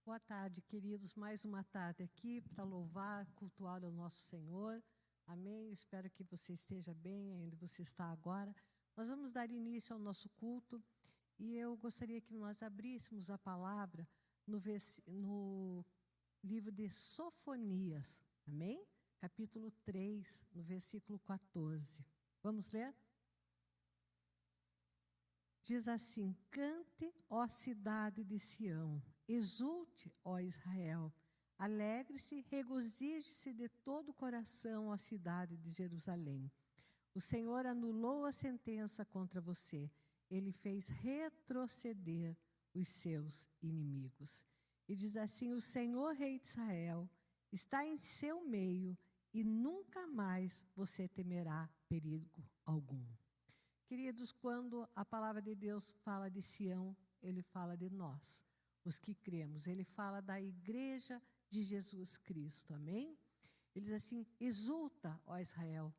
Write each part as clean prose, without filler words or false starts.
Boa tarde, queridos. Mais uma tarde aqui para louvar, cultuar o nosso Senhor. Amém. Espero que você esteja bem, onde você está agora. Nós vamos dar início ao nosso culto e eu gostaria que nós abríssemos a palavra no livro de Sofonias. Amém? Capítulo 3, no versículo 14. Vamos ler? Diz assim: cante, ó cidade de Sião, exulte, ó Israel, alegre-se, regozije-se de todo o coração, ó cidade de Jerusalém. O Senhor anulou a sentença contra você, Ele fez retroceder os seus inimigos. E diz assim: o Senhor, Rei de Israel, está em seu meio e nunca mais você temerá perigo algum. Queridos, quando a palavra de Deus fala de Sião, Ele fala de nós, os que cremos. Ele fala da igreja de Jesus Cristo, amém? Ele diz assim: exulta, ó Israel,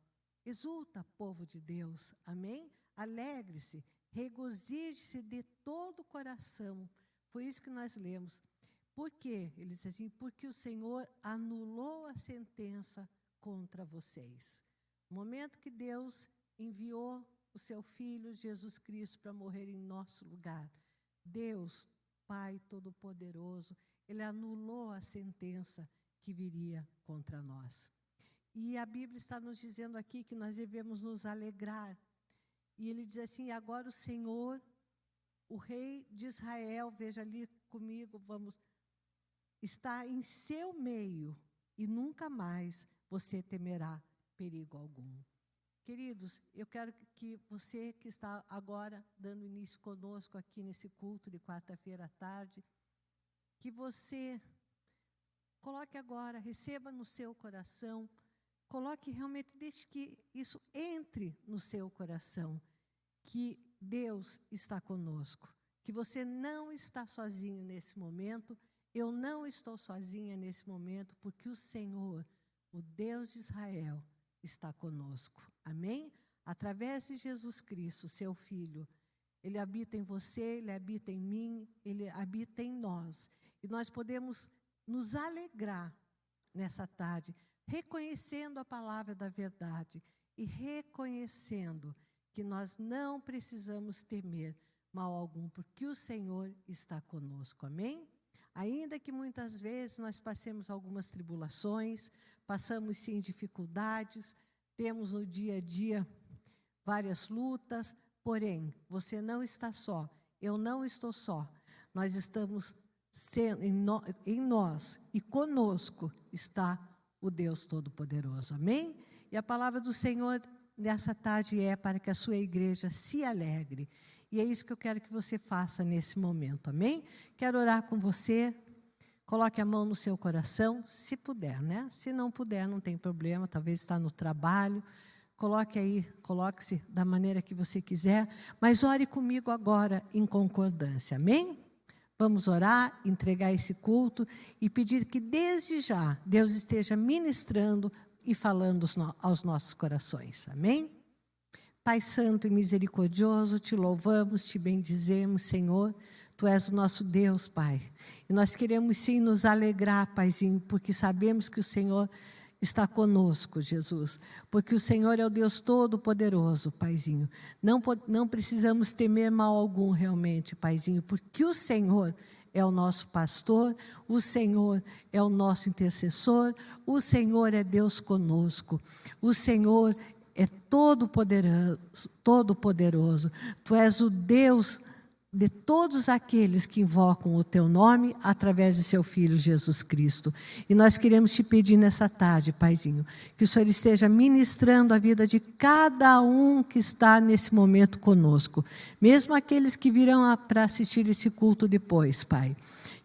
exulta, povo de Deus, amém? Alegre-se, regozije-se de todo o coração. Foi isso que nós lemos. Por quê? Ele diz assim: porque o Senhor anulou a sentença contra vocês. No momento que Deus enviou o seu Filho, Jesus Cristo, para morrer em nosso lugar, Deus, Pai Todo-Poderoso, Ele anulou a sentença que viria contra nós. E a Bíblia está nos dizendo aqui que nós devemos nos alegrar. E Ele diz assim: agora o Senhor, o Rei de Israel, veja ali comigo, está em seu meio e nunca mais você temerá perigo algum. Queridos, eu quero que você que está agora dando início conosco aqui nesse culto de quarta-feira à tarde, que você coloque agora, receba no seu coração, coloque realmente, deixe que isso entre no seu coração, que Deus está conosco, que você não está sozinho nesse momento, eu não estou sozinha nesse momento, porque o Senhor, o Deus de Israel, está conosco. Amém? Através de Jesus Cristo, seu Filho, Ele habita em você, Ele habita em mim, Ele habita em nós. E nós podemos nos alegrar nessa tarde, reconhecendo a palavra da verdade e reconhecendo que nós não precisamos temer mal algum, porque o Senhor está conosco. Amém? Ainda que muitas vezes nós passemos algumas tribulações, passamos sim dificuldades, temos no dia a dia várias lutas, porém, você não está só, eu não estou só. Nós estamos sendo em nós e conosco está o Deus Todo-Poderoso. Amém? E a palavra do Senhor nessa tarde é para que a sua igreja se alegre. E é isso que eu quero que você faça nesse momento. Amém? Quero orar com você. Coloque a mão no seu coração, se puder, né? Se não puder, não tem problema, talvez está no trabalho. Coloque-se da maneira que você quiser, mas ore comigo agora em concordância, amém? Vamos orar, entregar esse culto e pedir que desde já Deus esteja ministrando e falando aos nossos corações, amém? Pai santo e misericordioso, te louvamos, te bendizemos, Senhor. Tu és o nosso Deus, Pai. E nós queremos sim nos alegrar, Paizinho, porque sabemos que o Senhor está conosco, Jesus. Porque o Senhor é o Deus Todo-Poderoso, Paizinho. Não precisamos temer mal algum realmente, Paizinho, porque o Senhor é o nosso pastor, o Senhor é o nosso intercessor, o Senhor é Deus conosco, o Senhor é todo-poderoso. Tu és o Deus de todos aqueles que invocam o teu nome através de seu Filho Jesus Cristo. E nós queremos te pedir nessa tarde, Paizinho, que o Senhor esteja ministrando a vida de cada um que está nesse momento conosco, mesmo aqueles que virão para assistir esse culto depois, Pai.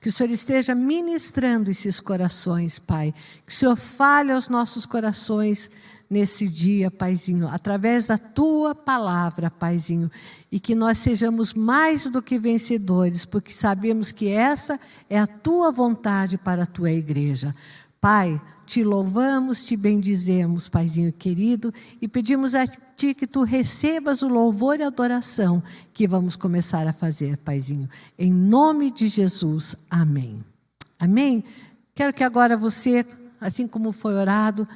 Que o Senhor esteja ministrando esses corações, Pai. Que o Senhor fale aos nossos corações nesse dia, Paizinho, através da Tua palavra, Paizinho, e que nós sejamos mais do que vencedores, porque sabemos que essa é a Tua vontade para a Tua igreja. Pai, te louvamos, te bendizemos, Paizinho querido, e pedimos a Ti que Tu recebas o louvor e a adoração que vamos começar a fazer, Paizinho. Em nome de Jesus, amém. Amém? Quero que agora você, assim como foi orado,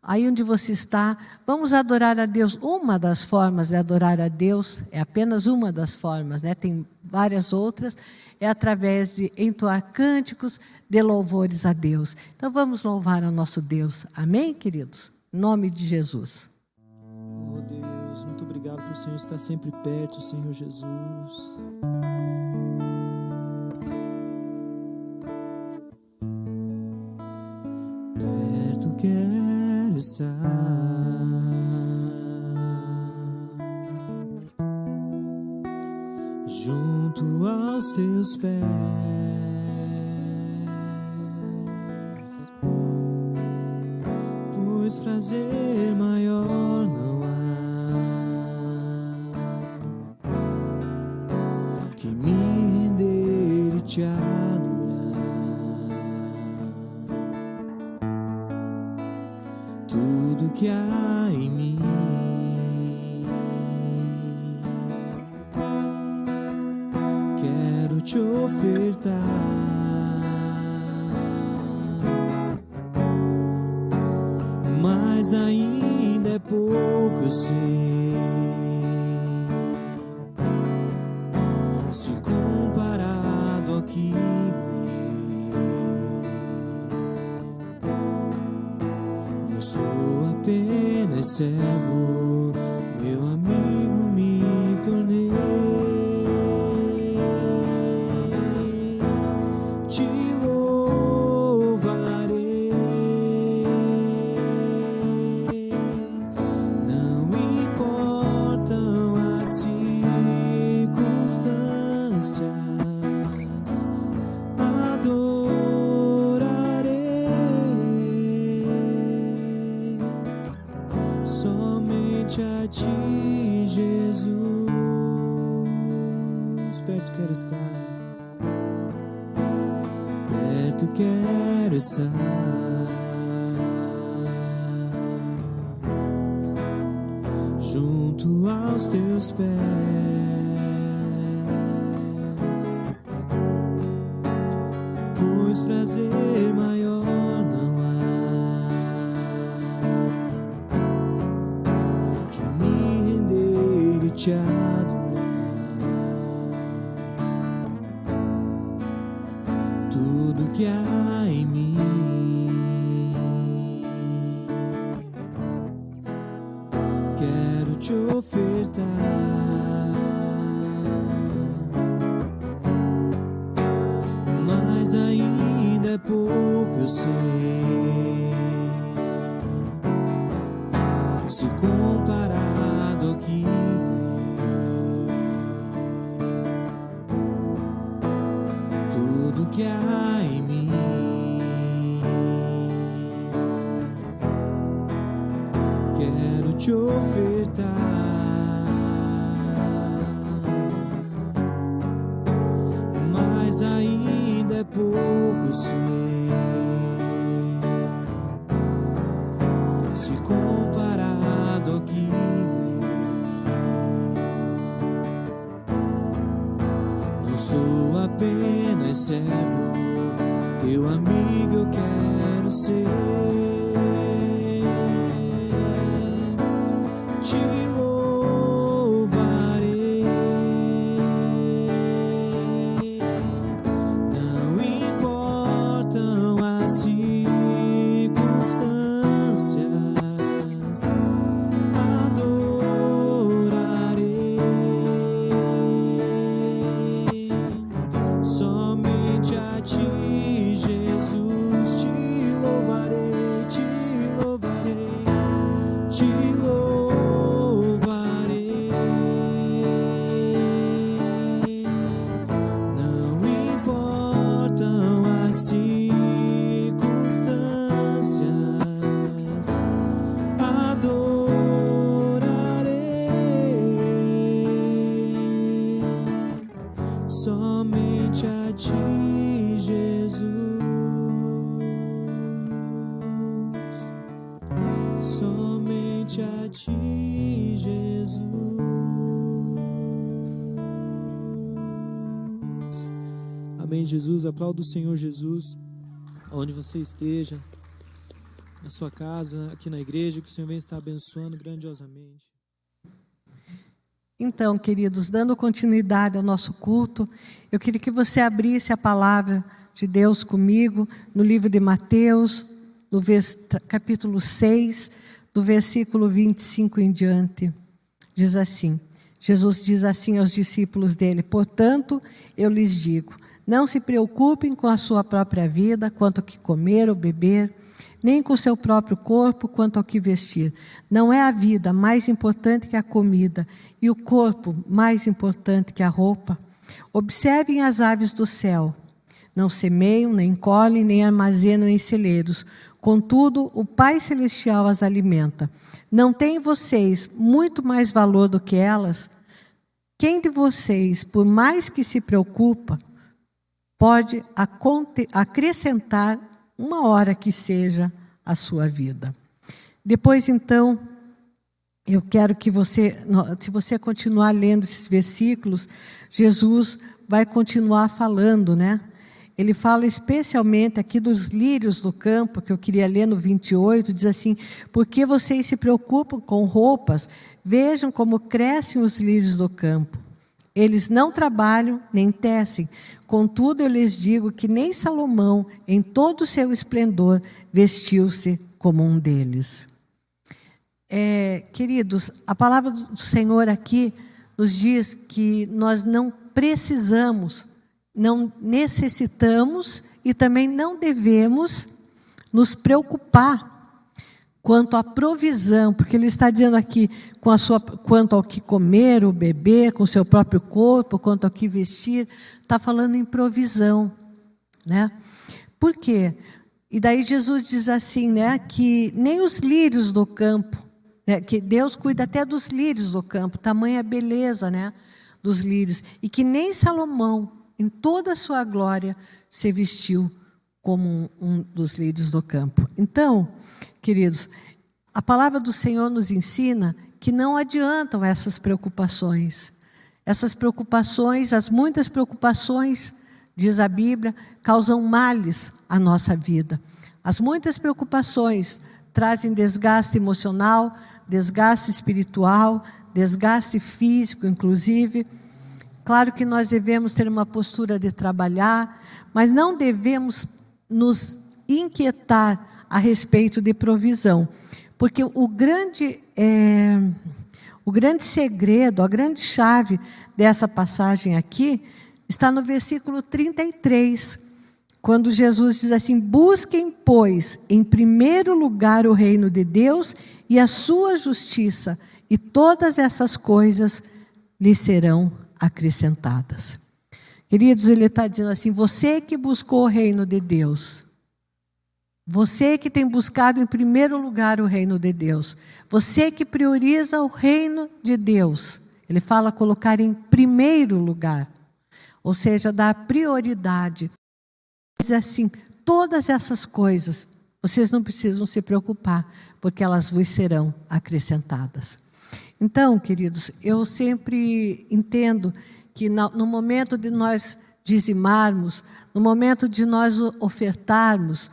aí onde você está, vamos adorar a Deus. Uma das formas de adorar a Deus, é apenas uma das formas, né? Tem várias outras, é através de entoar cânticos de louvores a Deus. Então vamos louvar ao nosso Deus. Amém, queridos? Em nome de Jesus. Oh Deus, muito obrigado por o Senhor estar sempre perto, Senhor Jesus. Perto quero estar, junto aos teus pés, pois prazer maior não há que me render e te adorar. Tudo que há em mim quero te ofertar, mas ainda é pouco, eu sei, se comparado ao que eu sou apenas servo, meu amigo me tornei. Te louvarei, não importam as circunstâncias, adorarei somente a ti, Jesus. Perto quero estar, perto quero estar, junto aos teus pés, pois prazer maior não há que me render e te adorar. Tudo que há em mim quero te ofertar, mas ainda é pouco, eu sei, se comparado ao que tudo que há em mim quero te ofertar, mas ainda é pouco, eu sei, se comparado ao que não sou apenas servo, teu amigo eu quero ser. Te louvarei, não importam as circunstâncias, adorarei somente a ti, Jesus. Te louvarei, te louvarei, te louvarei, não importam as circunstâncias, adorarei somente a ti, Jesus, somente a ti, Jesus. Amém, Jesus. Aplauda o Senhor Jesus, onde você esteja, na sua casa, aqui na igreja, que o Senhor venha estar abençoando grandiosamente. Então, queridos, dando continuidade ao nosso culto, eu queria que você abrisse a palavra de Deus comigo no livro de Mateus, no capítulo 6, do versículo 25 em diante. Diz assim, Jesus diz assim aos discípulos dele: portanto, eu lhes digo, não se preocupem com a sua própria vida, quanto ao que comer ou beber, nem com o seu próprio corpo, quanto ao que vestir. Não é a vida mais importante que a comida, e o corpo mais importante que a roupa? Observem as aves do céu. Não semeiam, nem colhem, nem armazenam em celeiros. Contudo, o Pai Celestial as alimenta. Não têm vocês muito mais valor do que elas? Quem de vocês, por mais que se preocupa, pode acrescentar uma hora que seja a sua vida? Depois, então, eu quero que você, se você continuar lendo esses versículos, Jesus vai continuar falando, né? Ele fala especialmente aqui dos lírios do campo, que eu queria ler no 28, diz assim: por que vocês se preocupam com roupas? Vejam como crescem os lírios do campo. Eles não trabalham nem tecem. Contudo, eu lhes digo que nem Salomão, em todo o seu esplendor, vestiu-se como um deles. Queridos, a palavra do Senhor aqui nos diz que nós não precisamos, não necessitamos e também não devemos nos preocupar quanto à provisão, porque ele está dizendo aqui quanto ao que comer ou beber, com o seu próprio corpo, quanto ao que vestir, está falando em provisão, né? Por quê? E daí Jesus diz assim, né, que nem os lírios do campo, né, que Deus cuida até dos lírios do campo, tamanha beleza, né, dos lírios, e que nem Salomão, em toda a sua glória, se vestiu como um dos lírios do campo. Então, queridos, a palavra do Senhor nos ensina que não adiantam essas preocupações. Essas preocupações, as muitas preocupações, diz a Bíblia, causam males à nossa vida. As muitas preocupações trazem desgaste emocional, desgaste espiritual, desgaste físico, inclusive. Claro que nós devemos ter uma postura de trabalhar, mas não devemos nos inquietar a respeito de provisão, porque o grande segredo, a grande chave dessa passagem aqui está no versículo 33, quando Jesus diz assim: busquem, pois, em primeiro lugar o reino de Deus e a sua justiça, e todas essas coisas lhes serão acrescentadas. Queridos, ele está dizendo assim: você que buscou o reino de Deus, você que tem buscado em primeiro lugar o reino de Deus, você que prioriza o reino de Deus, ele fala colocar em primeiro lugar, ou seja, dar prioridade. Diz assim: todas essas coisas, vocês não precisam se preocupar, porque elas vos serão acrescentadas. Então, queridos, eu sempre entendo que no momento de nós dizimarmos, no momento de nós ofertarmos,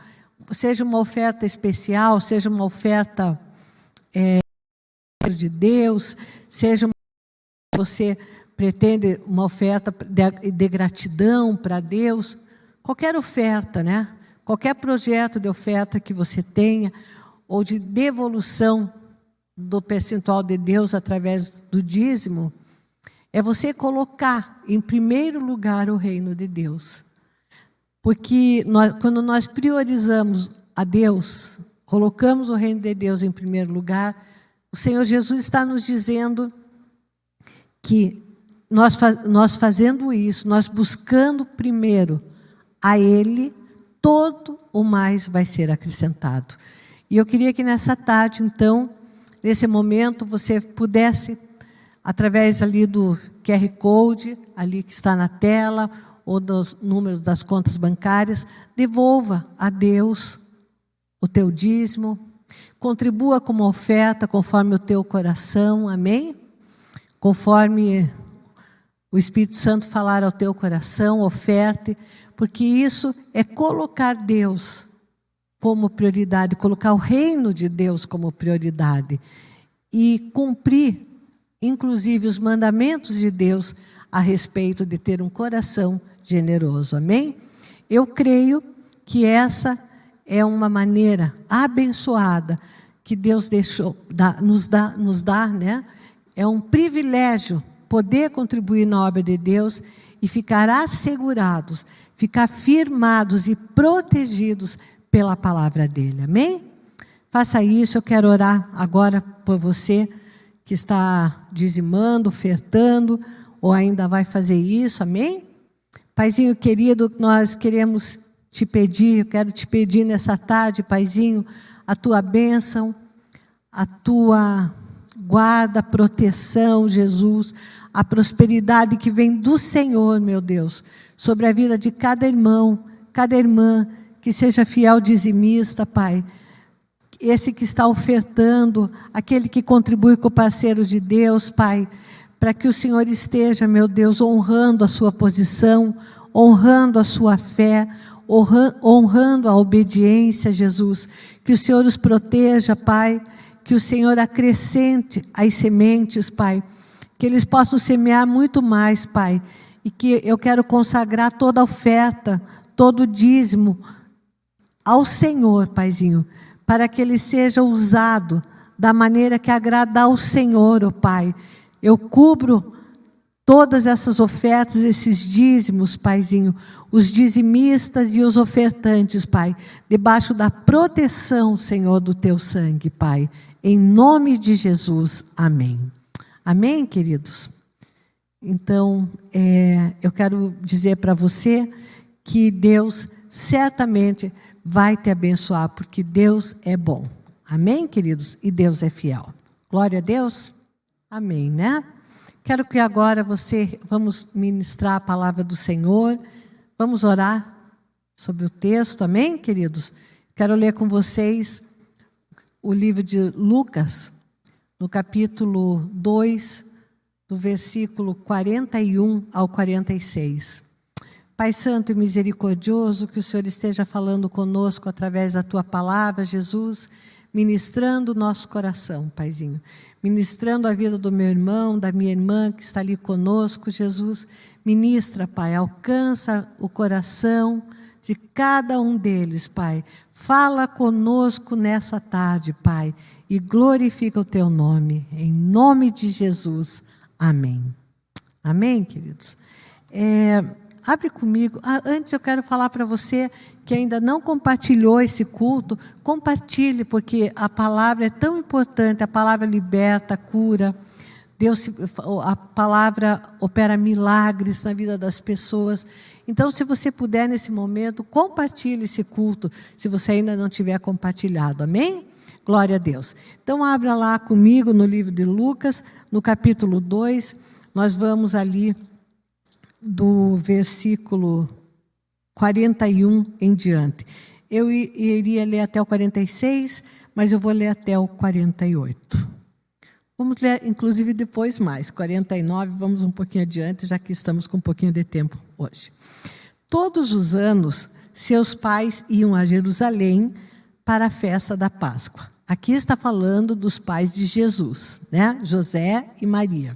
seja uma oferta especial, seja uma oferta de Deus, seja uma você pretende uma oferta de gratidão para Deus, qualquer oferta, né? Qualquer projeto de oferta que você tenha, ou de devolução do percentual de Deus através do dízimo, é você colocar em primeiro lugar o reino de Deus. Porque quando nós priorizamos a Deus, colocamos o reino de Deus em primeiro lugar, o Senhor Jesus está nos dizendo que nós fazendo isso, nós buscando primeiro a Ele, todo o mais vai ser acrescentado. E eu queria que nessa tarde, então, nesse momento, você pudesse, através ali do QR Code, ali que está na tela, ou dos números das contas bancárias, devolva a Deus o teu dízimo, contribua com uma oferta conforme o teu coração, amém? Conforme o Espírito Santo falar ao teu coração, oferte, porque isso é colocar Deus como prioridade, colocar o reino de Deus como prioridade e cumprir, inclusive, os mandamentos de Deus a respeito de ter um coração generoso. Amém? Eu creio que essa é uma maneira abençoada que Deus nos dá, né? É um privilégio poder contribuir na obra de Deus e ficar assegurados, ficar firmados e protegidos pela palavra dele. Amém? Faça isso. Eu quero orar agora por você que está dizimando, ofertando, ou ainda vai fazer isso. Amém? Paizinho querido, nós queremos te pedir, eu quero te pedir nessa tarde, Paizinho, a tua bênção, a tua guarda, proteção, Jesus, a prosperidade que vem do Senhor, meu Deus, sobre a vida de cada irmão, cada irmã, que seja fiel dizimista, Pai, esse que está ofertando, aquele que contribui com o parceiro de Deus, Pai, para que o Senhor esteja, meu Deus, honrando a sua posição, honrando a sua fé, honrando a obediência, Jesus. Que o Senhor os proteja, Pai, que o Senhor acrescente as sementes, Pai, que eles possam semear muito mais, Pai, e que eu quero consagrar toda a oferta, todo o dízimo ao Senhor, Paizinho, para que ele seja usado da maneira que agrada ao Senhor, ó Pai. Eu cubro todas essas ofertas, esses dízimos, Paizinho, os dizimistas e os ofertantes, Pai, debaixo da proteção, Senhor, do teu sangue, Pai. Em nome de Jesus, amém. Amém, queridos? Então, eu quero dizer para você que Deus certamente vai te abençoar, porque Deus é bom. Amém, queridos? E Deus é fiel. Glória a Deus. Amém, né? Quero que agora vamos ministrar a palavra do Senhor. Vamos orar sobre o texto. Amém, queridos? Quero ler com vocês o livro de Lucas, no capítulo 2, do versículo 41 ao 46. Pai Santo e misericordioso, que o Senhor esteja falando conosco através da Tua palavra, Jesus, ministrando o nosso coração, Paizinho. Ministrando a vida do meu irmão, da minha irmã que está ali conosco, Jesus. Ministra, Pai, alcança o coração de cada um deles, Pai. Fala conosco nessa tarde, Pai, e glorifica o Teu nome. Em nome de Jesus. Amém. Amém, queridos? Abre comigo. Antes eu quero falar para você que ainda não compartilhou esse culto, compartilhe, porque a palavra é tão importante, a palavra liberta, cura. A palavra opera milagres na vida das pessoas. Então, se você puder nesse momento, compartilhe esse culto, se você ainda não tiver compartilhado. Amém? Glória a Deus. Então, abra lá comigo no livro de Lucas, no capítulo 2, nós vamos ali do versículo 41 em diante. Eu iria ler até o 46, mas eu vou ler até o 48. Vamos ler, inclusive, depois mais. 49, vamos um pouquinho adiante, já que estamos com um pouquinho de tempo hoje. Todos os anos, seus pais iam a Jerusalém para a festa da Páscoa. Aqui está falando dos pais de Jesus, né? José e Maria.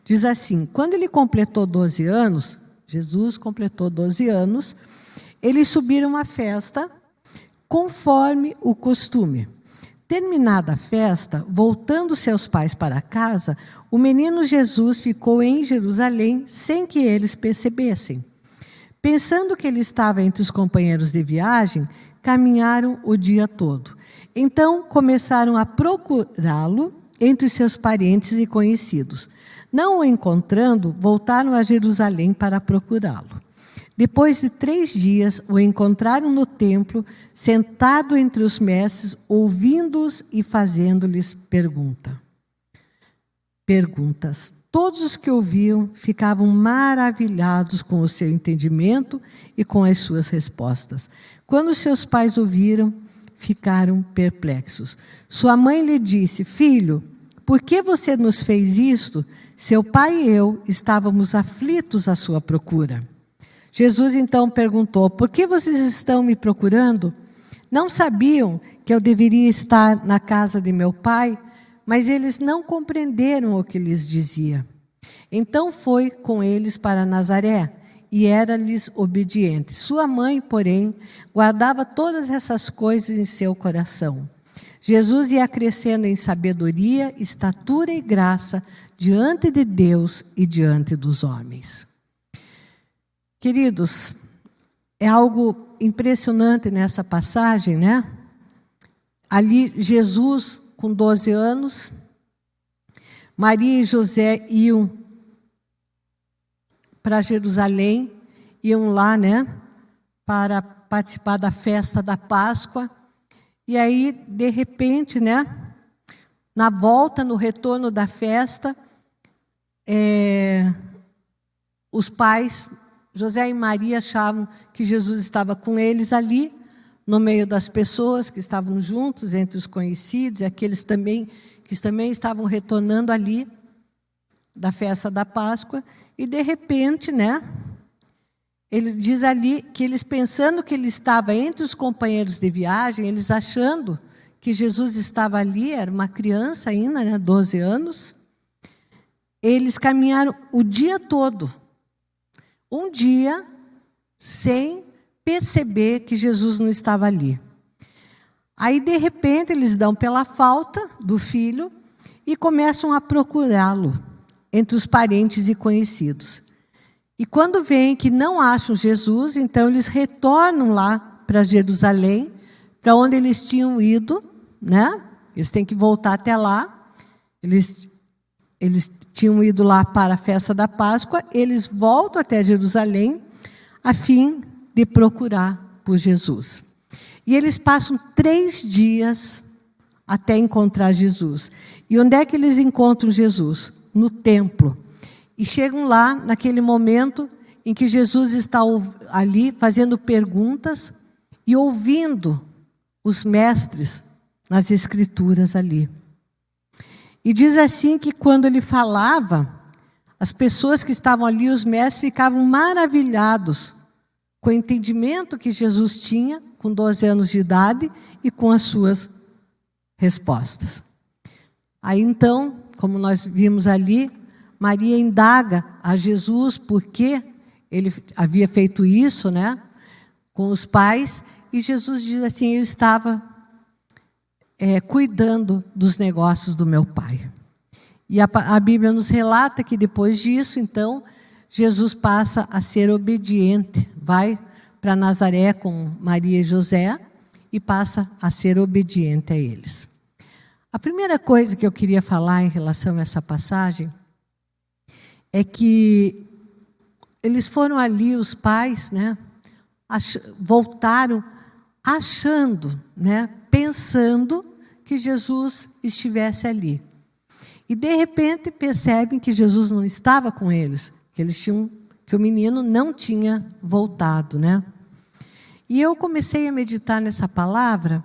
Diz assim: quando ele completou 12 anos, Jesus completou 12 anos, eles subiram à festa conforme o costume. Terminada a festa, voltando seus pais para casa, o menino Jesus ficou em Jerusalém sem que eles percebessem. Pensando que ele estava entre os companheiros de viagem, caminharam o dia todo. Então começaram a procurá-lo entre os seus parentes e conhecidos. Não o encontrando, voltaram a Jerusalém para procurá-lo. Depois de 3 dias, o encontraram no templo, sentado entre os mestres, ouvindo-os e fazendo-lhes perguntas. Todos os que ouviam ficavam maravilhados com o seu entendimento e com as suas respostas. Quando seus pais ouviram, ficaram perplexos. Sua mãe lhe disse: filho, por que você nos fez isto? Seu pai e eu estávamos aflitos à sua procura. Jesus então perguntou: por que vocês estão me procurando? Não sabiam que eu deveria estar na casa de meu pai? Mas eles não compreenderam o que lhes dizia. Então foi com eles para Nazaré e era-lhes obediente. Sua mãe, porém, guardava todas essas coisas em seu coração. Jesus ia crescendo em sabedoria, estatura e graça diante de Deus e diante dos homens. Queridos, é algo impressionante nessa passagem, né? Ali Jesus, com 12 anos, Maria e José iam para Jerusalém, iam lá, né, para participar da festa da Páscoa. E aí, de repente, né, na volta, no retorno da festa, os pais, José e Maria, achavam que Jesus estava com eles ali, no meio das pessoas que estavam juntos, entre os conhecidos, e aqueles também que também estavam retornando ali da festa da Páscoa. E, de repente, né, ele diz ali que eles, pensando que ele estava entre os companheiros de viagem, eles achando que Jesus estava ali, era uma criança ainda, né, 12 anos, eles caminharam o dia todo, um dia, sem perceber que Jesus não estava ali. Aí, de repente, eles dão pela falta do filho e começam a procurá-lo entre os parentes e conhecidos. E quando veem que não acham Jesus, então eles retornam lá para Jerusalém, para onde eles tinham ido, né? Eles têm que voltar até lá. Eles tinham ido lá para a festa da Páscoa, eles voltam até Jerusalém a fim de procurar por Jesus. E eles passam 3 dias até encontrar Jesus. E onde é que eles encontram Jesus? No templo. E chegam lá naquele momento em que Jesus está ali fazendo perguntas e ouvindo os mestres nas Escrituras ali. E diz assim que quando ele falava, as pessoas que estavam ali, os mestres, ficavam maravilhados com o entendimento que Jesus tinha, com 12 anos de idade, e com as suas respostas. Aí então, como nós vimos ali, Maria indaga a Jesus por que ele havia feito isso, né, com os pais, e Jesus diz assim: eu estava cuidando dos negócios do meu pai. E a Bíblia nos relata que depois disso, então, Jesus passa a ser obediente, vai para Nazaré com Maria e José e passa a ser obediente a eles. A primeira coisa que eu queria falar em relação a essa passagem é que eles foram ali, os pais, né, voltaram achando, né, pensando que Jesus estivesse ali. E, de repente, percebem que Jesus não estava com eles, que o menino não tinha voltado, né? E eu comecei a meditar nessa palavra,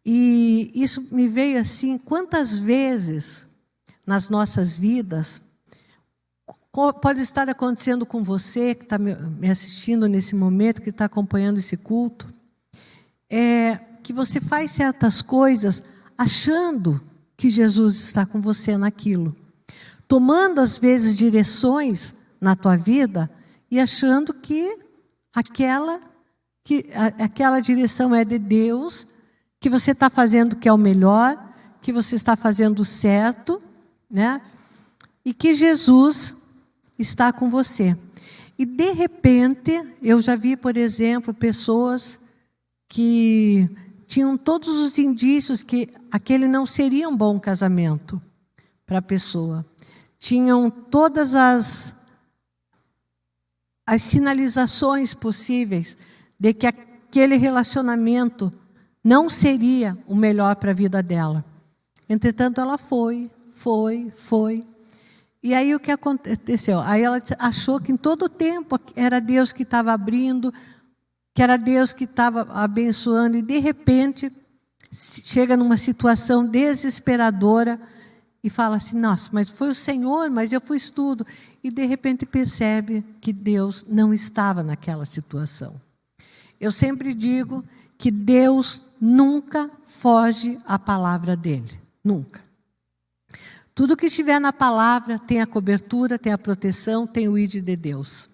e isso me veio assim: quantas vezes nas nossas vidas pode estar acontecendo com você, que está me assistindo nesse momento, que está acompanhando esse culto, que você faz certas coisas achando que Jesus está com você naquilo, tomando às vezes direções na tua vida e achando que aquela direção é de Deus, que você está fazendo o que é o melhor, que você está fazendo o certo, né? E que Jesus está com você. E, de repente, eu já vi, por exemplo, pessoas que tinham todos os indícios que aquele não seria um bom casamento para a pessoa. Tinham todas as sinalizações possíveis de que aquele relacionamento não seria o melhor para a vida dela. Entretanto, ela foi. E aí o que aconteceu? Aí ela achou que em todo o tempo era Deus que estava abrindo, que era Deus que estava abençoando, e de repente chega numa situação desesperadora e fala assim: nossa, mas foi o Senhor, mas eu fiz tudo. e de repente percebe que Deus não estava naquela situação. Eu sempre digo que Deus nunca foge à palavra dele, nunca. Tudo que estiver na palavra tem a cobertura, tem a proteção, tem o ID de Deus.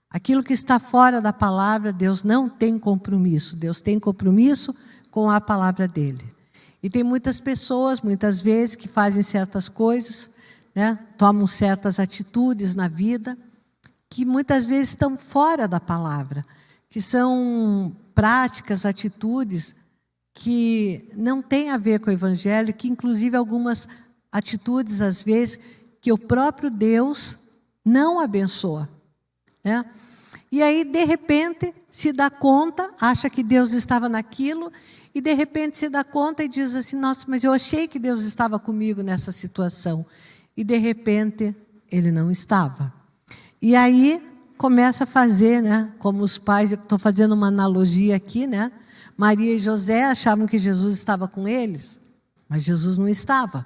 Aquilo que está fora da palavra, Deus não tem compromisso. Deus tem compromisso com a palavra dele. E tem muitas pessoas, muitas vezes, que fazem certas coisas, né, tomam certas atitudes na vida, que muitas vezes estão fora da palavra, que são práticas, atitudes que não têm a ver com o Evangelho, que inclusive algumas atitudes, às vezes, que o próprio Deus não abençoa. Né? E aí, de repente, se dá conta, acha que Deus estava naquilo, e de repente se dá conta e diz assim, nossa, mas eu achei que Deus estava comigo nessa situação. E de repente, ele não estava. E aí, começa a fazer, né, como os pais, estou fazendo uma analogia aqui, né? Maria e José achavam que Jesus estava com eles, mas Jesus não estava.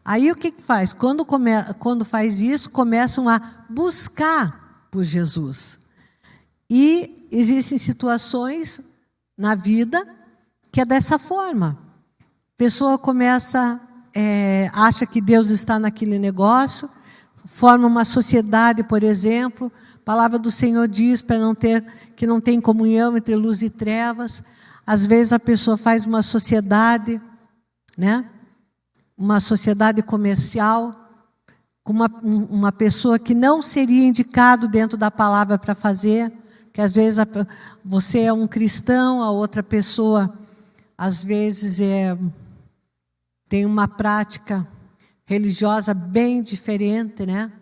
Aí o que faz? Quando faz isso, começam a buscar por Jesus. E existem situações na vida que é dessa forma. A pessoa começa, acha que Deus está naquele negócio, forma uma sociedade, por exemplo. A palavra do Senhor diz que não tem comunhão entre luz e trevas. Às vezes a pessoa faz uma sociedade, né? Uma sociedade comercial, com uma pessoa que não seria indicado dentro da palavra para fazer, que às vezes você é um cristão, a outra pessoa, às vezes, tem uma prática religiosa bem diferente, né?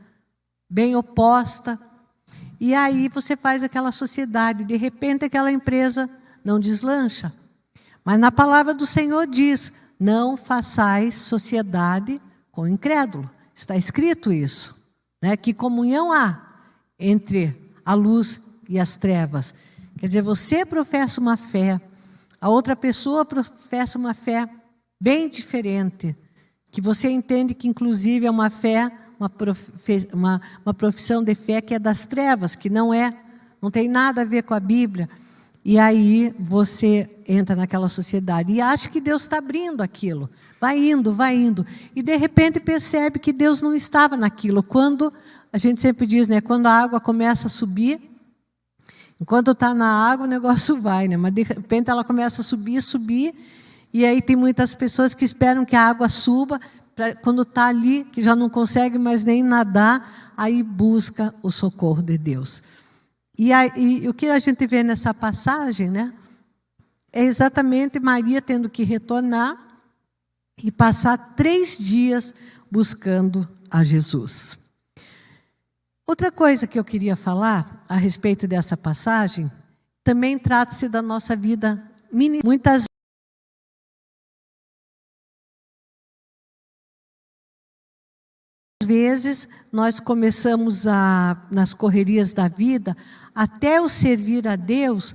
Bem oposta. E aí você faz aquela sociedade, de repente aquela empresa não deslancha. Mas na palavra do Senhor diz, não façais sociedade com o incrédulo. Está escrito isso, né? Que comunhão há entre a luz e as trevas. Quer dizer, você professa uma fé, a outra pessoa professa uma fé bem diferente, que você entende que inclusive é uma fé, uma profissão de fé que é das trevas, que não tem nada a ver com a Bíblia. E aí você entra naquela sociedade e acha que Deus está abrindo aquilo. Vai indo. E de repente percebe que Deus não estava naquilo. Quando, a gente sempre diz, né, quando a água começa a subir, enquanto está na água o negócio vai, né? Mas de repente ela começa a subir. E aí tem muitas pessoas que esperam que a água suba, quando está ali, que já não consegue mais nem nadar, aí busca o socorro de Deus. E o que a gente vê nessa passagem, né, é exatamente Maria tendo que retornar e passar 3 dias buscando a Jesus. Outra coisa que eu queria falar a respeito dessa passagem, também trata-se da nossa vida. Muitas vezes nós começamos nas correrias da vida, até o servir a Deus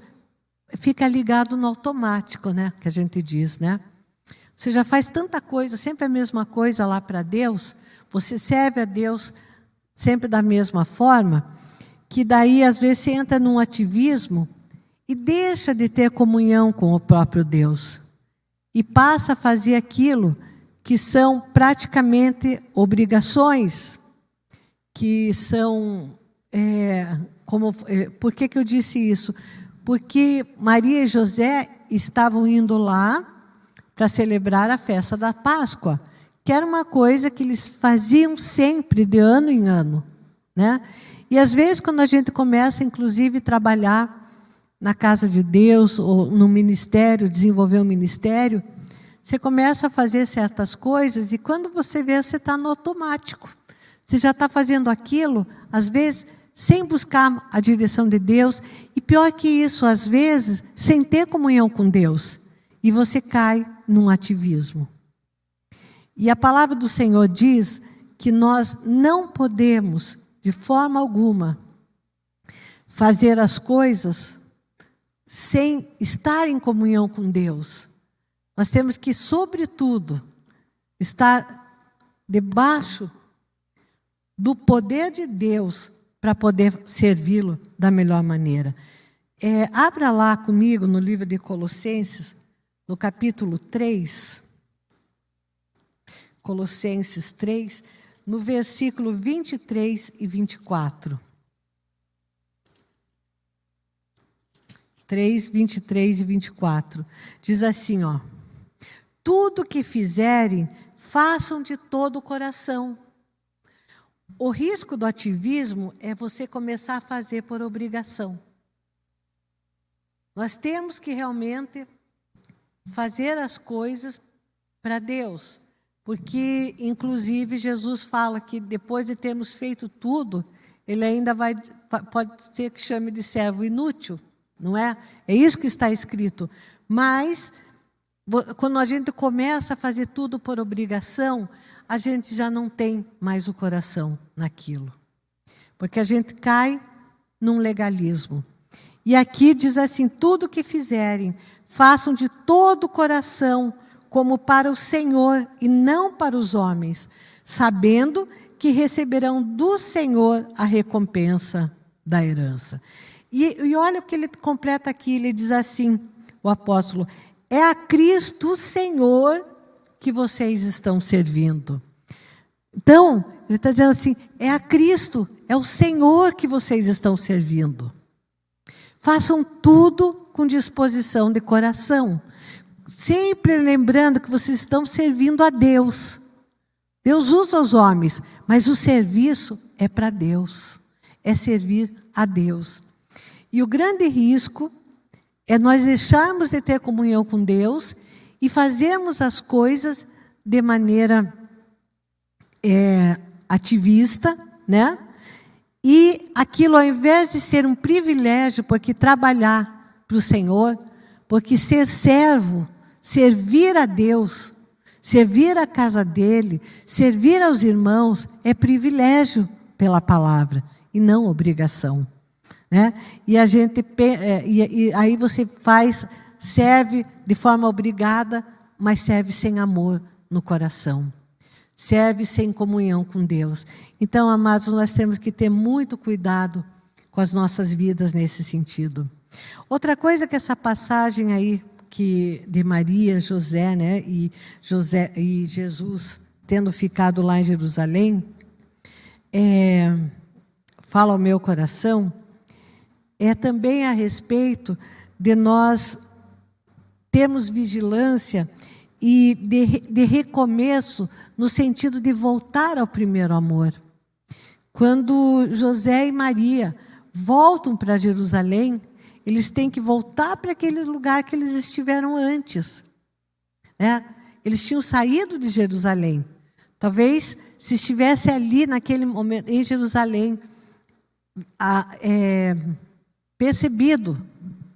fica ligado no automático, né? Que a gente diz, né? Você já faz tanta coisa, sempre a mesma coisa lá para Deus, você serve a Deus sempre da mesma forma, que daí às vezes você entra num ativismo e deixa de ter comunhão com o próprio Deus e passa a fazer aquilo que são praticamente obrigações, que são... por que eu disse isso? Porque Maria e José estavam indo lá para celebrar a festa da Páscoa, que era uma coisa que eles faziam sempre, de ano em ano, né? E às vezes, quando a gente começa, inclusive, a trabalhar na casa de Deus, ou no ministério, desenvolver um ministério, você começa a fazer certas coisas, e quando você vê, você está no automático. Você já está fazendo aquilo, às vezes, sem buscar a direção de Deus, e pior que isso, às vezes, sem ter comunhão com Deus, e você cai num ativismo. E a palavra do Senhor diz que nós não podemos, de forma alguma, fazer as coisas sem estar em comunhão com Deus. Nós temos que, sobretudo, estar debaixo do poder de Deus para poder servi-lo da melhor maneira. Abra lá comigo no livro de Colossenses, no capítulo 3, Colossenses 3, no versículo 23 e 24. 3, 23 e 24. Diz assim, ó: tudo que fizerem, façam de todo o coração. O risco do ativismo é você começar a fazer por obrigação. Nós temos que realmente fazer as coisas para Deus, porque, inclusive, Jesus fala que depois de termos feito tudo, Ele ainda pode ser que chame de servo inútil, não é? É isso que está escrito. Mas, quando a gente começa a fazer tudo por obrigação, a gente já não tem mais o coração naquilo. Porque a gente cai num legalismo. E aqui diz assim: tudo que fizerem, façam de todo o coração, como para o Senhor e não para os homens, sabendo que receberão do Senhor a recompensa da herança. E olha o que ele completa aqui, ele diz assim, o apóstolo: é a Cristo o Senhor que vocês estão servindo. Então, ele está dizendo assim, é a Cristo, é o Senhor que vocês estão servindo. Façam tudo com disposição de coração, sempre lembrando que vocês estão servindo a Deus. Deus usa os homens, mas o serviço é para Deus, é servir a Deus. E o grande risco é nós deixarmos de ter comunhão com Deus e fazermos as coisas de maneira ativista, né? E aquilo, ao invés de ser um privilégio, porque trabalhar para o Senhor, porque ser servo, servir a Deus, servir a casa dele, servir aos irmãos, é privilégio pela palavra e não obrigação, né? E a gente aí você serve de forma obrigada, mas serve sem amor no coração. Serve sem comunhão com Deus. Então, amados, nós temos que ter muito cuidado com as nossas vidas nesse sentido. Outra coisa que essa passagem aí de Maria, José, né, e Jesus tendo ficado lá em Jerusalém, fala ao meu coração, é também a respeito de nós termos vigilância e de recomeço, no sentido de voltar ao primeiro amor. Quando José e Maria voltam para Jerusalém, eles têm que voltar para aquele lugar que eles estiveram antes, né? Eles tinham saído de Jerusalém. Talvez, se estivesse ali naquele momento, em Jerusalém, percebido,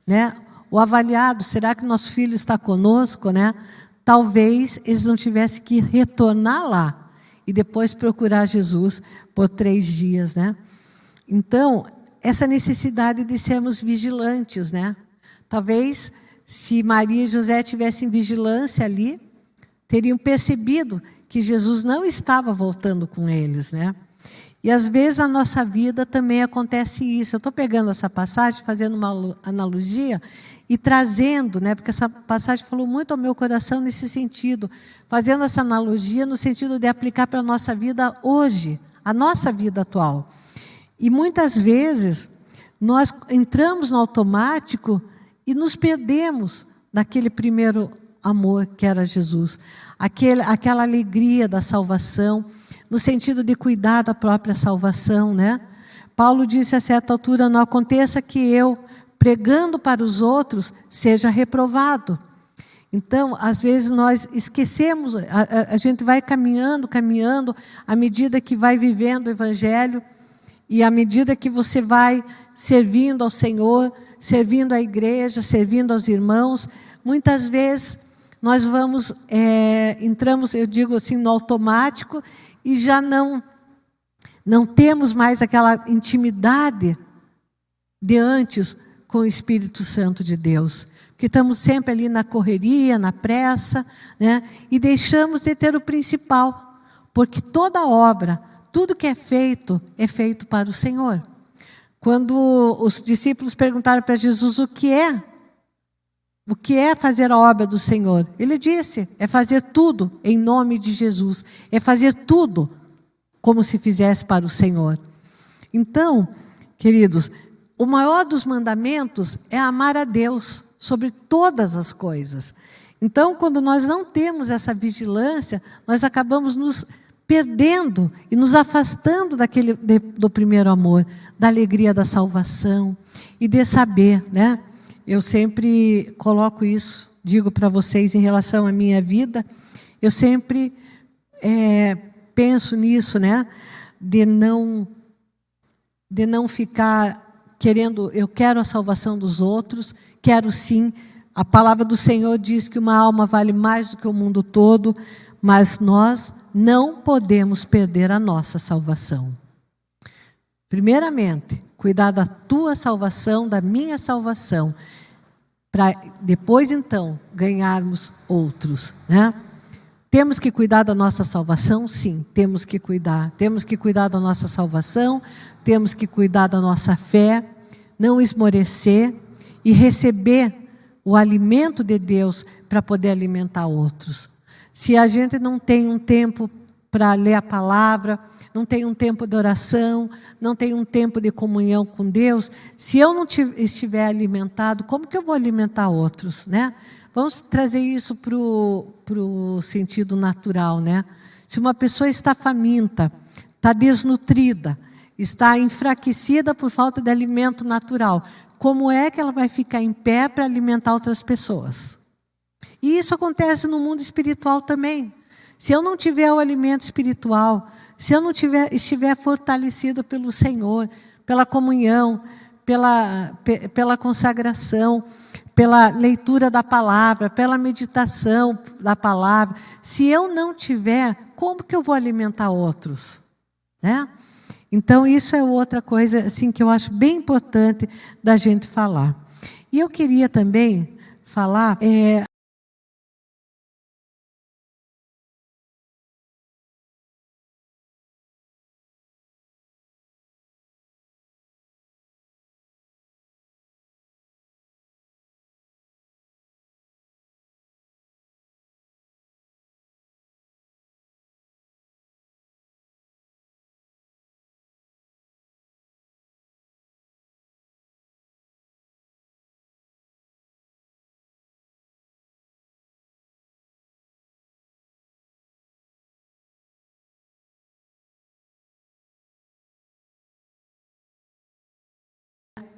né? O avaliado, será que nosso filho está conosco, né? Talvez eles não tivessem que retornar lá e depois procurar Jesus por 3 dias, né? Então, essa necessidade de sermos vigilantes, né? Talvez, se Maria e José tivessem vigilância ali, teriam percebido que Jesus não estava voltando com eles, né? E às vezes na nossa vida também acontece isso. Eu estou pegando essa passagem, fazendo uma analogia e trazendo, né, porque essa passagem falou muito ao meu coração nesse sentido, fazendo essa analogia no sentido de aplicar para a nossa vida hoje, a nossa vida atual. E muitas vezes nós entramos no automático e nos perdemos daquele primeiro amor que era Jesus, aquela alegria da salvação, no sentido de cuidar da própria salvação, né? Paulo disse a certa altura: não aconteça que eu, pregando para os outros, seja reprovado. Então, às vezes nós esquecemos, a gente vai caminhando, à medida que vai vivendo o Evangelho, e à medida que você vai servindo ao Senhor, servindo à igreja, servindo aos irmãos, muitas vezes nós entramos, eu digo assim, no automático, e já não temos mais aquela intimidade de antes com o Espírito Santo de Deus. Porque estamos sempre ali na correria, na pressa, né? E deixamos de ter o principal. Porque toda obra, tudo que é feito para o Senhor. Quando os discípulos perguntaram para Jesus o que é fazer a obra do Senhor, ele disse, é fazer tudo em nome de Jesus, é fazer tudo como se fizesse para o Senhor. Então, queridos, o maior dos mandamentos é amar a Deus sobre todas as coisas. Então, quando nós não temos essa vigilância, nós acabamos nos perdendo e nos afastando do primeiro amor, da alegria da salvação e de saber, né? Eu sempre coloco isso, digo para vocês em relação à minha vida, eu sempre penso nisso, né? De não ficar querendo, eu quero a salvação dos outros, quero sim. A palavra do Senhor diz que uma alma vale mais do que o mundo todo, mas nós não podemos perder a nossa salvação. Primeiramente, cuidar da tua salvação, da minha salvação, para depois então ganharmos outros, né? Temos que cuidar da nossa salvação? Sim, temos que cuidar. Temos que cuidar da nossa salvação, temos que cuidar da nossa fé, não esmorecer e receber o alimento de Deus para poder alimentar outros. Se a gente não tem um tempo para ler a palavra, não tem um tempo de oração, não tem um tempo de comunhão com Deus, se eu não estiver alimentado, como que eu vou alimentar outros, né? Vamos trazer isso para o sentido natural, né? Se uma pessoa está faminta, está desnutrida, está enfraquecida por falta de alimento natural, como é que ela vai ficar em pé para alimentar outras pessoas? E isso acontece no mundo espiritual também. Se eu não tiver o alimento espiritual, se eu não estiver fortalecido pelo Senhor, pela comunhão, pela consagração, pela leitura da palavra, pela meditação da palavra, se eu não tiver, como que eu vou alimentar outros? Né? Então, isso é outra coisa assim, que eu acho bem importante da gente falar. E eu queria também falar...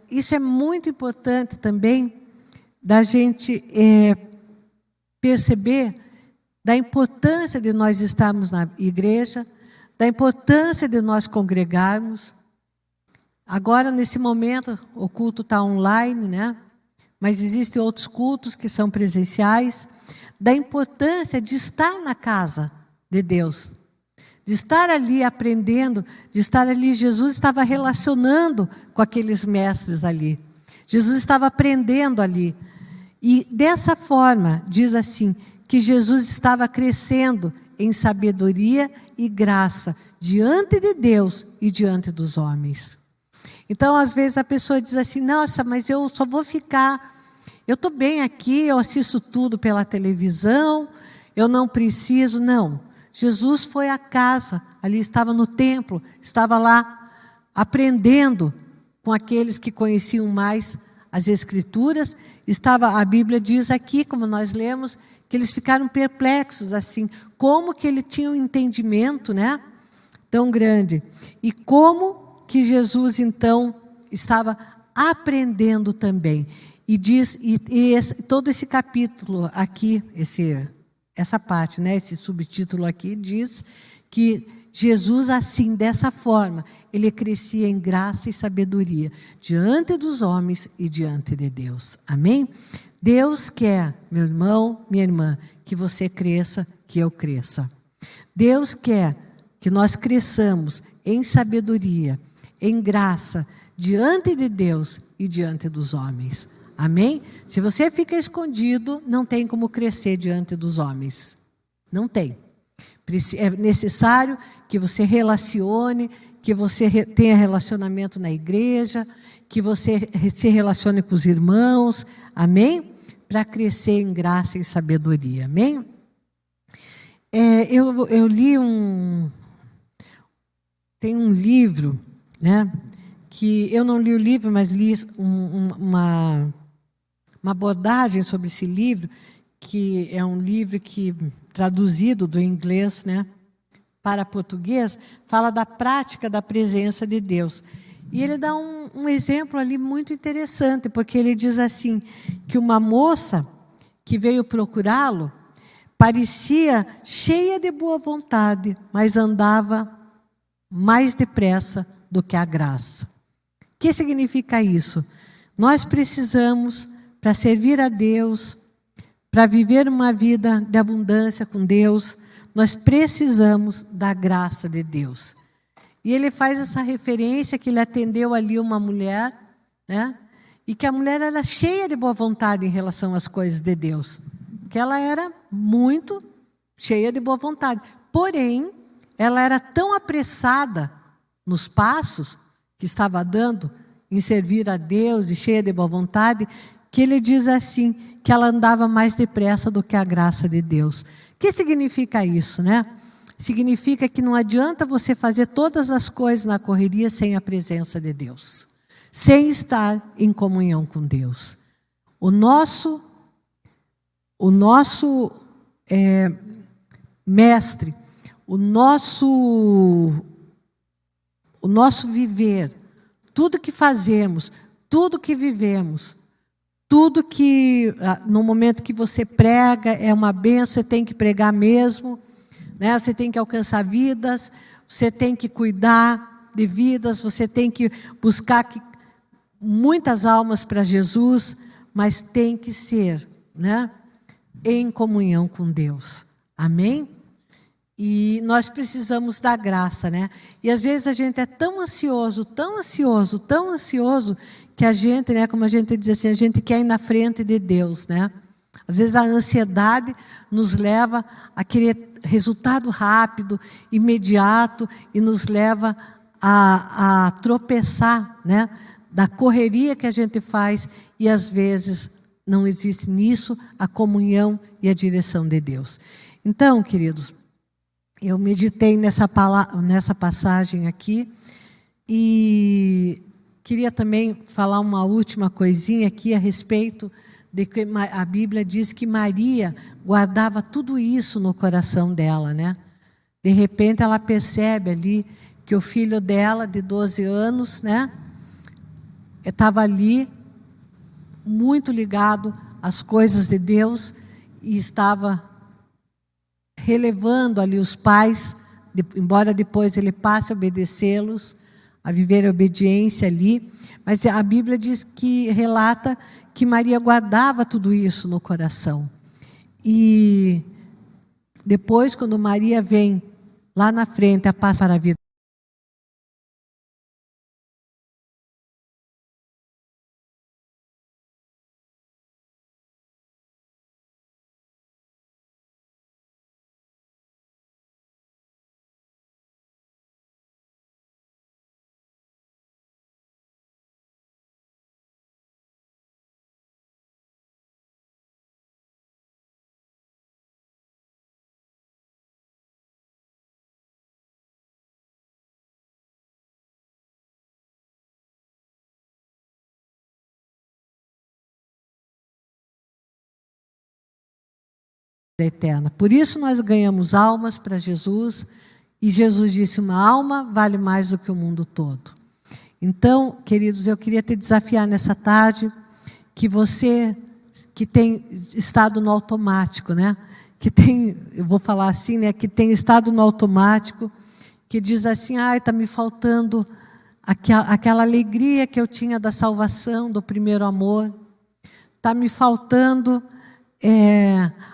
Isso é muito importante também, da gente perceber da importância de nós estarmos na igreja, da importância de nós congregarmos. Agora, nesse momento, o culto está online, né? Mas existem outros cultos que são presenciais, da importância de estar na casa de Deus, de estar ali aprendendo, de estar ali. Jesus estava relacionando com aqueles mestres ali. Jesus estava aprendendo ali. E dessa forma, diz assim, que Jesus estava crescendo em sabedoria e graça diante de Deus e diante dos homens. Então, às vezes a pessoa diz assim, nossa, mas eu só vou ficar, eu estou bem aqui, eu assisto tudo pela televisão, eu não preciso, não. Jesus foi à casa, ali estava no templo, estava lá aprendendo com aqueles que conheciam mais as Escrituras. A Bíblia diz aqui, como nós lemos, que eles ficaram perplexos, assim, como que ele tinha um entendimento, né, tão grande. E como que Jesus, então, estava aprendendo também. E diz, todo esse capítulo aqui, essa parte, né, esse subtítulo aqui, diz que Jesus, assim, dessa forma, ele crescia em graça e sabedoria, diante dos homens e diante de Deus. Amém? Deus quer, meu irmão, minha irmã, que você cresça, que eu cresça. Deus quer que nós cresçamos em sabedoria, em graça, diante de Deus e diante dos homens. Amém? Se você fica escondido, não tem como crescer diante dos homens. Não tem. É necessário que você relacione, que você tenha relacionamento na igreja, que você se relacione com os irmãos, amém? Para crescer em graça e sabedoria, amém? Eu li tem um livro, né? Que eu não li o livro, mas li uma abordagem sobre esse livro, que é um livro que, traduzido do inglês, né, para português, fala da prática da presença de Deus. E ele dá um exemplo ali muito interessante, porque ele diz assim, que uma moça que veio procurá-lo, parecia cheia de boa vontade, mas andava mais depressa do que a graça. O que significa isso? Nós precisamos, para servir a Deus, para viver uma vida de abundância com Deus, nós precisamos da graça de Deus. E ele faz essa referência que ele atendeu ali uma mulher, né? E que a mulher era cheia de boa vontade em relação às coisas de Deus. Que ela era muito cheia de boa vontade. Porém, ela era tão apressada nos passos que estava dando em servir a Deus e cheia de boa vontade, que ele diz assim, que ela andava mais depressa do que a graça de Deus. O que significa isso, né? Significa que não adianta você fazer todas as coisas na correria sem a presença de Deus, sem estar em comunhão com Deus. O nosso mestre, o nosso viver, tudo que fazemos, tudo que vivemos, tudo que, no momento que você prega, é uma bênção, você tem que pregar mesmo, né? Você tem que alcançar vidas, você tem que cuidar de vidas, você tem que buscar muitas almas para Jesus, mas tem que ser, né, em comunhão com Deus. Amém? E nós precisamos da graça, né? E às vezes a gente é tão ansioso, que a gente, né, como a gente diz assim, a gente quer ir na frente de Deus, né? Às vezes a ansiedade nos leva a querer resultado rápido, imediato, e nos leva a tropeçar, né, da correria que a gente faz, e às vezes não existe nisso a comunhão e a direção de Deus. Então, queridos, eu meditei nessa passagem aqui, e queria também falar uma última coisinha aqui a respeito de que a Bíblia diz que Maria guardava tudo isso no coração dela, né? De repente ela percebe ali que o filho dela, de 12 anos, né, estava ali muito ligado às coisas de Deus e estava relevando ali os pais, embora depois ele passe a obedecê-los, a viver a obediência ali, mas a Bíblia diz que relata que Maria guardava tudo isso no coração. E depois, quando Maria vem lá na frente a passar a vida, eterna. Por isso nós ganhamos almas para Jesus, e Jesus disse, uma alma vale mais do que o mundo todo. Então, queridos, eu queria te desafiar nessa tarde, que você que tem estado no automático, né? Eu vou falar assim, né? Que tem estado no automático, que diz assim, está me faltando aquela alegria que eu tinha da salvação, do primeiro amor, está me faltando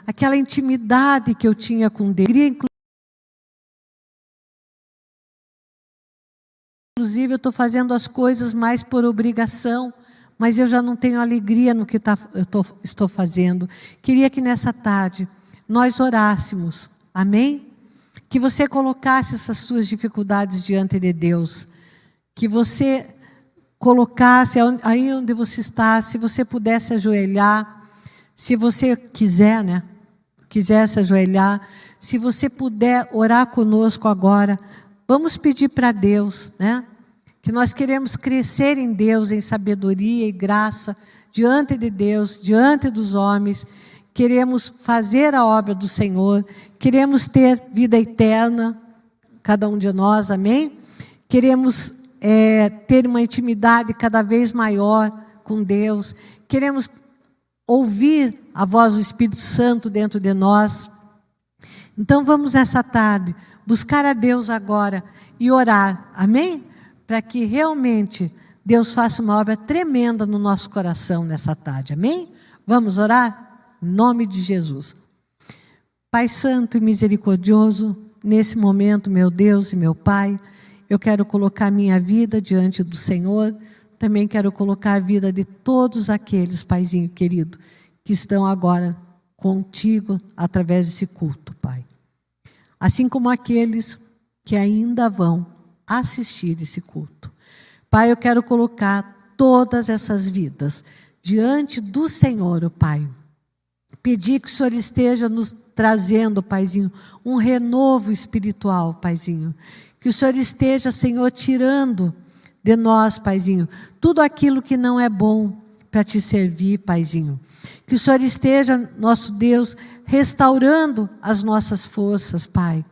aquela intimidade que eu tinha com Deus. Inclusive, eu estou fazendo as coisas mais por obrigação, mas eu já não tenho alegria no que estou fazendo. Queria que nessa tarde nós orássemos, amém? Que que você colocasse essas suas dificuldades diante de Deus, que você colocasse aí onde você está, se você pudesse ajoelhar, se você quiser, né? Quisesse ajoelhar, se você puder orar conosco agora, vamos pedir para Deus, né? Que nós queremos crescer em Deus, em sabedoria e graça, diante de Deus, diante dos homens, queremos fazer a obra do Senhor, queremos ter vida eterna, cada um de nós, amém? Queremos ter uma intimidade cada vez maior com Deus, queremos ouvir a voz do Espírito Santo dentro de nós. Então vamos nessa tarde buscar a Deus agora e orar, amém? Para que realmente Deus faça uma obra tremenda no nosso coração nessa tarde, amém? Vamos orar? Em nome de Jesus. Pai santo e misericordioso, nesse momento, meu Deus e meu Pai, eu quero colocar minha vida diante do Senhor, também quero colocar a vida de todos aqueles, Paizinho querido, que estão agora contigo através desse culto, Pai. Assim como aqueles que ainda vão assistir esse culto. Pai, eu quero colocar todas essas vidas diante do Senhor, oh Pai. Pedir que o Senhor esteja nos trazendo, Paizinho, um renovo espiritual, Paizinho. Que o Senhor esteja, Senhor, tirando de nós, Paizinho, tudo aquilo que não é bom para te servir, Paizinho. Que o Senhor esteja, nosso Deus, restaurando as nossas forças, Pai.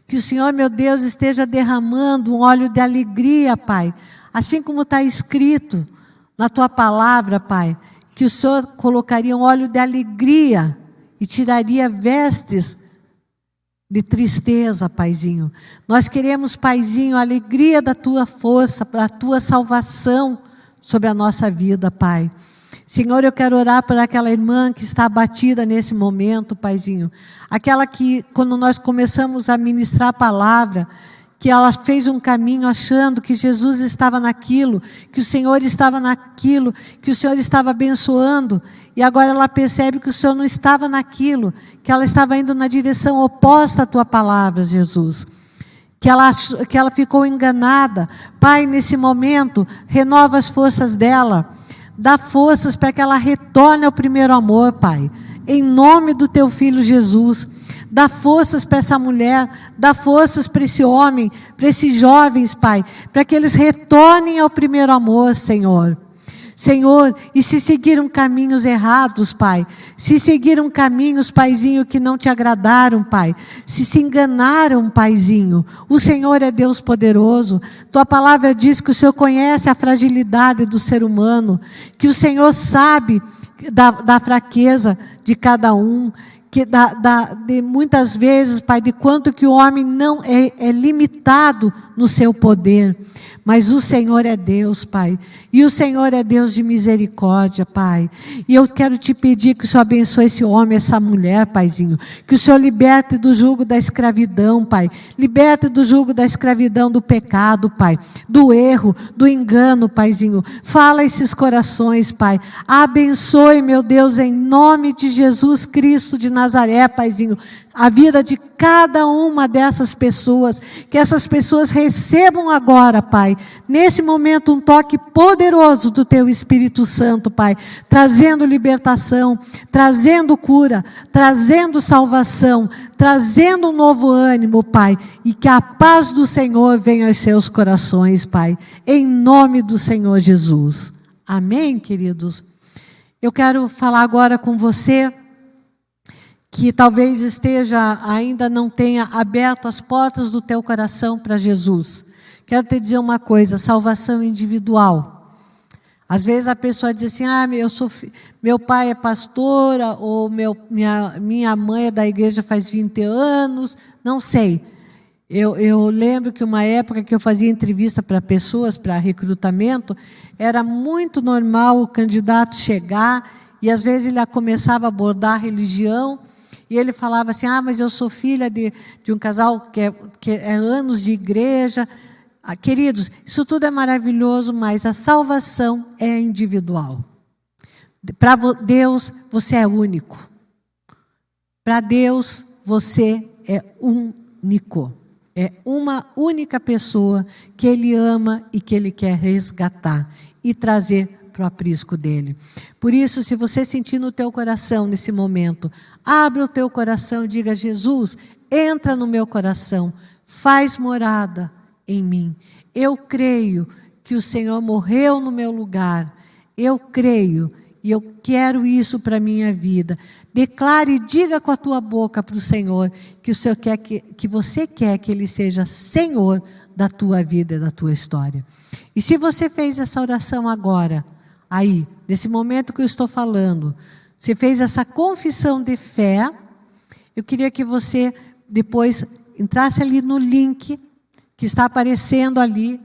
Que o Senhor, meu Deus, esteja derramando um óleo de alegria, Pai. Assim como está escrito na Tua palavra, Pai. Que o Senhor colocaria um óleo de alegria e tiraria vestes de tristeza, Paizinho. Nós queremos, Paizinho, a alegria da Tua força, da Tua salvação sobre a nossa vida, Pai. Senhor, eu quero orar por aquela irmã que está abatida nesse momento, Paizinho. Aquela que, quando nós começamos a ministrar a palavra, que ela fez um caminho achando que Jesus estava naquilo, que o Senhor estava naquilo, que o Senhor estava abençoando, e agora ela percebe que o Senhor não estava naquilo, que ela estava indo na direção oposta à Tua palavra, Jesus. Que ela ficou enganada. Pai, nesse momento, renova as forças dela. Dá forças para que ela retorne ao primeiro amor, Pai. Em nome do Teu Filho Jesus. Dá forças para essa mulher. Dá forças para esse homem, para esses jovens, Pai. Para que eles retornem ao primeiro amor, Senhor. Senhor, e se seguiram caminhos errados, Pai, se seguiram caminhos, Paizinho, que não Te agradaram, Pai, se enganaram, Paizinho, o Senhor é Deus poderoso. Tua palavra diz que o Senhor conhece a fragilidade do ser humano, que o Senhor sabe da fraqueza de cada um, que de muitas vezes, Pai, de quanto que o homem não é limitado no seu poder. Mas o Senhor é Deus, Pai. E o Senhor é Deus de misericórdia, Pai. E eu quero Te pedir que o Senhor abençoe esse homem, essa mulher, Paizinho. Que o Senhor liberte do jugo da escravidão, Pai. Liberte do jugo da escravidão do pecado, Pai. Do erro, do engano, Paizinho. Fala esses corações, Pai. Abençoe, meu Deus, em nome de Jesus Cristo de Nazaré, Paizinho. A vida de cada uma dessas pessoas, que essas pessoas recebam agora, Pai, nesse momento um toque poderoso do Teu Espírito Santo, Pai, trazendo libertação, trazendo cura, trazendo salvação, trazendo um novo ânimo, Pai, e que a paz do Senhor venha aos seus corações, Pai, em nome do Senhor Jesus. Amém, queridos? Eu quero falar agora com você, que talvez ainda não tenha aberto as portas do teu coração para Jesus. Quero te dizer uma coisa, salvação individual. Às vezes a pessoa diz assim, meu pai é pastora, ou minha mãe é da igreja faz 20 anos, não sei. Eu lembro que uma época que eu fazia entrevista para pessoas, para recrutamento, era muito normal o candidato chegar, e às vezes ele começava a abordar a religião, e ele falava assim, mas eu sou filha de um casal que é anos de igreja. Queridos, isso tudo é maravilhoso, mas a salvação é individual. Para Deus, você é único. Para Deus, você é único. É uma única pessoa que Ele ama e que Ele quer resgatar e trazer para o aprisco dele. Por isso, se você sentir no teu coração nesse momento, abra o teu coração e diga: Jesus, entra no meu coração, faz morada em mim. Eu creio que o Senhor morreu no meu lugar. Eu creio e eu quero isso para a minha vida. Declare e diga com a tua boca para o Senhor que o Senhor quer que você quer que Ele seja Senhor da tua vida e da tua história. E se você fez essa oração agora, aí, nesse momento que eu estou falando, você fez essa confissão de fé, eu queria que você depois entrasse ali no link que está aparecendo ali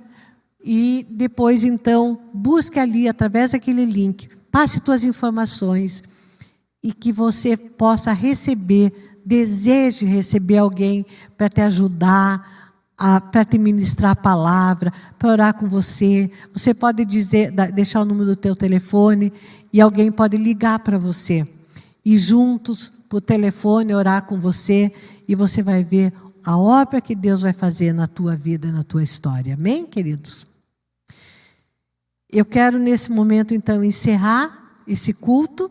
e depois então busque ali através daquele link, passe suas informações e que você possa receber, deseje receber alguém para te ajudar, para te ministrar a palavra, para orar com você. Você pode deixar o número do teu telefone e alguém pode ligar para você. E juntos, por telefone, orar com você e você vai ver a obra que Deus vai fazer na tua vida, na tua história. Amém, queridos? Eu quero nesse momento, então, encerrar esse culto,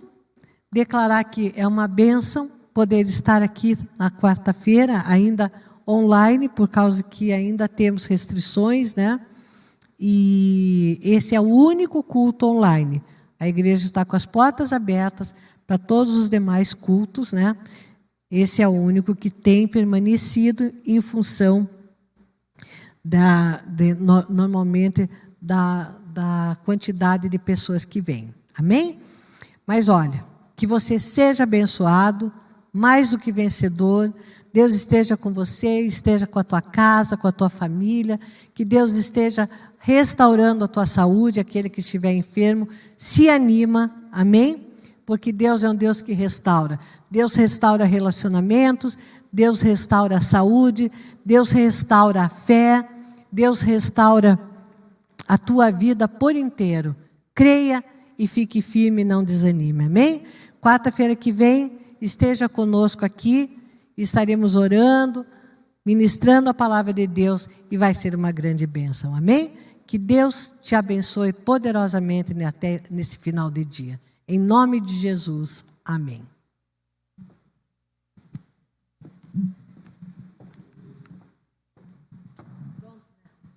declarar que é uma bênção poder estar aqui na quarta-feira, ainda online, por causa que ainda temos restrições, né? E esse é o único culto online. A igreja está com as portas abertas para todos os demais cultos, né? Esse é o único que tem permanecido em função normalmente da quantidade de pessoas que vêm. Amém? Mas olha, que você seja abençoado, mais do que vencedor. Deus esteja com você, esteja com a tua casa, com a tua família, que Deus esteja restaurando a tua saúde, aquele que estiver enfermo, se anima, amém? Porque Deus é um Deus que restaura. Deus restaura relacionamentos, Deus restaura a saúde, Deus restaura a fé, Deus restaura a tua vida por inteiro. Creia e fique firme e não desanime, amém? Quarta-feira que vem, esteja conosco aqui, estaremos orando, ministrando a palavra de Deus e vai ser uma grande bênção, amém? Que Deus te abençoe poderosamente até nesse final de dia. Em nome de Jesus, amém.